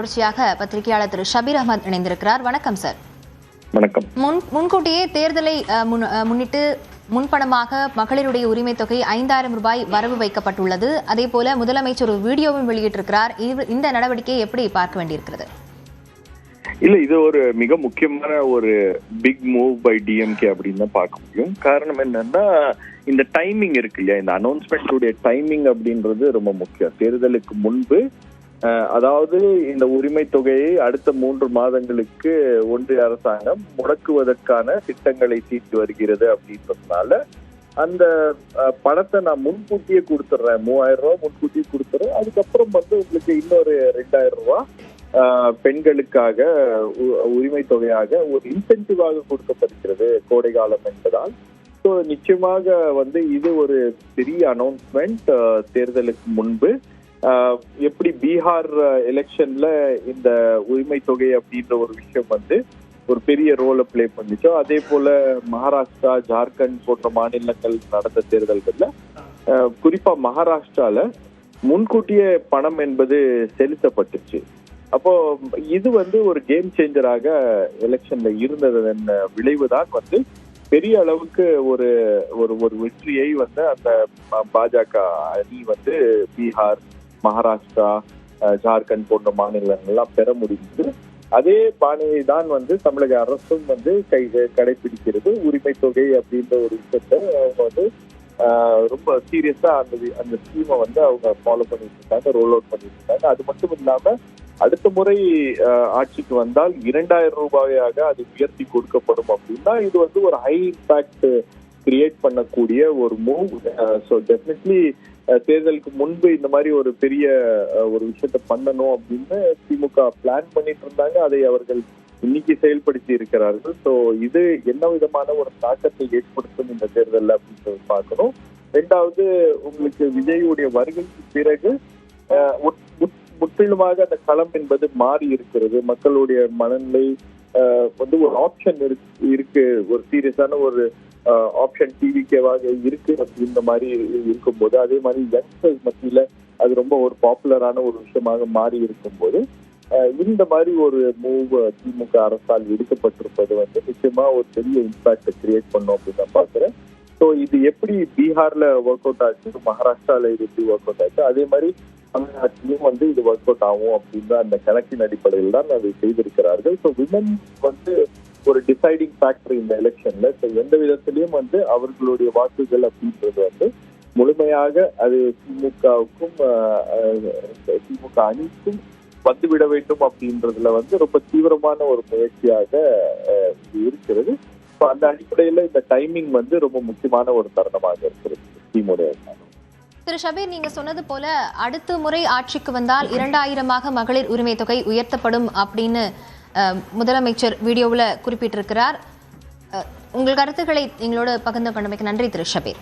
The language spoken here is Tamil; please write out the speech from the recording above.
தொடர்ச்சியாக பத்திரிகையாளர் திரு ஷபீர் அகமது இணைந்திருக்கிறார். வணக்கம் சார். வணக்கம். முன்கூட்டியே தேர்தலை முன்னிட்டு முன்பணமாக மகளிருடைய உரிமை தொகை 5000 ரூபாய் வரவு வைக்கப்பட்டுள்ளது. அதே போல முதலமைச்சர் ஒரு வீடியோவும் வெளியிட்டிருக்கிறார். இந்த நடவடிக்கையை எப்படி பார்க்க வேண்டியிருக்கிறது? இல்ல, இது ஒரு மிக முக்கியமான ஒரு பிக் மூவ் பை டிஎம்கே அப்படின்னு தான் பார்க்க முடியும். காரணம் என்னன்னா, இந்த டைமிங் இருக்கு இல்லையா, இந்த அனௌன்ஸ்மெண்ட் டைமிங் அப்படின்றது ரொம்ப முக்கியம். தேர்தலுக்கு முன்பு, அதாவது இந்த உரிமை தொகையை அடுத்த 3 மாதங்களுக்கு ஒன்றிய அரசாங்கம் முடக்குவதற்கான திட்டங்களை தீட்டி வருகிறது அப்படின்றதுனால அந்த பணத்தை நான் முன்கூட்டியே கொடுத்துட்றேன், 3000 ரூபாய் முன்கூட்டியே கொடுத்துறேன். அதுக்கப்புறம் உங்களுக்கு இன்னொரு 2000 ரூபாய் பெண்களுக்காக உரிமை தொகையாக ஒரு இன்சென்டிவாக கொடுக்கப்படுகிறது கோடை காலம் என்பதால். ஸோ நிச்சயமாக இது ஒரு பெரிய அனௌன்ஸ்மெண்ட் தேர்தலுக்கு முன்பு. எப்படி பீகார் எலெக்ஷன்ல இந்த உரிமை தொகை அப்படின்ற ஒரு விஷயம் ஒரு பெரிய ரோலை பிளே பண்ணிச்சோ, அதே போல மகாராஷ்டிரா, ஜார்க்கண்ட் போன்ற மாநிலங்கள் நடந்த தேர்தல்கள்ல குறிப்பா மகாராஷ்டிரால முன்கூட்டியே பணம் என்பது செலுத்தப்பட்டுச்சு. அப்போ இது ஒரு கேம் சேஞ்சராக எலெக்ஷன்ல இருந்ததன் விளைவுதான் பெரிய அளவுக்கு ஒரு ஒரு ஒரு வெற்றியை அந்த பாஜக அணி பீகார், மகாராஷ்டிரா, ஜார்க்கண்ட் போன்ற மாநிலங்கள்லாம் பெற முடிந்தது. அதே பாணியை தான் தமிழக அரசும் கடைபிடிக்கிறது. உரிமை தொகை அப்படின்ற ஒரு விஷயத்தை அவங்க ரொம்ப சீரியஸா அந்த ஸ்கீமை அவங்க ஃபாலோ பண்ணிட்டு இருக்காங்க, ரோல் அவுட் பண்ணிட்டு இருக்காங்க. அது மட்டும் இல்லாம அடுத்த முறை ஆட்சிக்கு வந்தால் 2000 ரூபாயாக அது உயர்த்தி கொடுக்கப்படும் அப்படின்னா இது ஒரு ஹை இம்பாக்ட் கிரியேட் பண்ணக்கூடிய ஒரு மூவ். ஸோ டெஃபினெட்லி தேர்தலுக்கு முன்பு இந்த மாதிரி ஒரு பெரிய ஒரு விஷயத்த பண்ணணும் அப்படின்னு திமுக பிளான் பண்ணிட்டு இருந்தாங்க. அதை அவர்கள் இன்னைக்கு செயல்படுத்தி இருக்கிறார்கள். ஸோ இது என்ன விதமான ஒரு தாக்கத்தை ஏற்படுத்தும் இந்த தேர்தல் அப்படின்னு பார்க்கணும். ரெண்டாவது, உங்களுக்கு விஜயுடைய வருகைக்கு பிறகு முற்றிலுமாக அந்த களம் என்பது மாறி இருக்கிறது. மக்களுடைய மனநிலை ஒரு ஆப்ஷன் இருக்கு, ஒரு சீரியஸான ஒரு ஆப்ஷன் டிவிகேவாக இருக்கு அப்படின்ற மாதிரி இருக்கும்போது, அதே மாதிரி யங்ஸ்டர்ஸ் மத்தியில அது ரொம்ப ஒரு பாப்புலரான ஒரு விஷயமாக மாறி இருக்கும்போது இந்த மாதிரி ஒரு மூவ் திமுக அரசால் எடுக்கப்பட்டிருப்பது நிச்சயமா ஒரு பெரிய இம்பாக்ட் கிரியேட் பண்ணும் அப்படின்னு நான் பாக்குறேன். ஸோ இது எப்படி பீகார்ல ஒர்க் அவுட் ஆச்சு, மகாராஷ்டிரால இது எப்படி ஒர்க் அவுட் ஆச்சு, அதே மாதிரி தமிழ்நாட்டிலும் இது ஒர்க் அவுட் ஆகும் அப்படின்ற அந்த கணக்கின் அடிப்படையில் தான் அதை செய்திருக்கிறார்கள். ஸோ விமன் ஒரு டிசைடிங் ஃபேக்டர் இந்த எலெக்ஷன்ல. ஸோ எந்த விதத்திலையும் அவர்களுடைய வாக்குகள் அப்படின்றது முழுமையாக அது திமுகவுக்கும் திமுக அணிக்கும் வந்துவிட வேண்டும் அப்படின்றதுல ரொம்ப தீவிரமான ஒரு முயற்சியாக இருக்கிறது. அந்த அடிப்படையில இந்த டைமிங் ரொம்ப முக்கியமான ஒரு தருணமாக இருக்கிறது திமுக. திரு ஷபீர், நீங்க சொன்னது போல அடுத்த முறை ஆட்சிக்கு வந்தால் 2000 மகளிர் உரிமை தொகை உயர்த்தப்படும் அப்படின்னு முதலமைச்சர் வீடியோவில் குறிப்பிட்டிருக்கிறார். உங்கள் கருத்துக்களை எங்களோட பகிர்ந்து கொண்டமைக்கு நன்றி திரு ஷபீர்.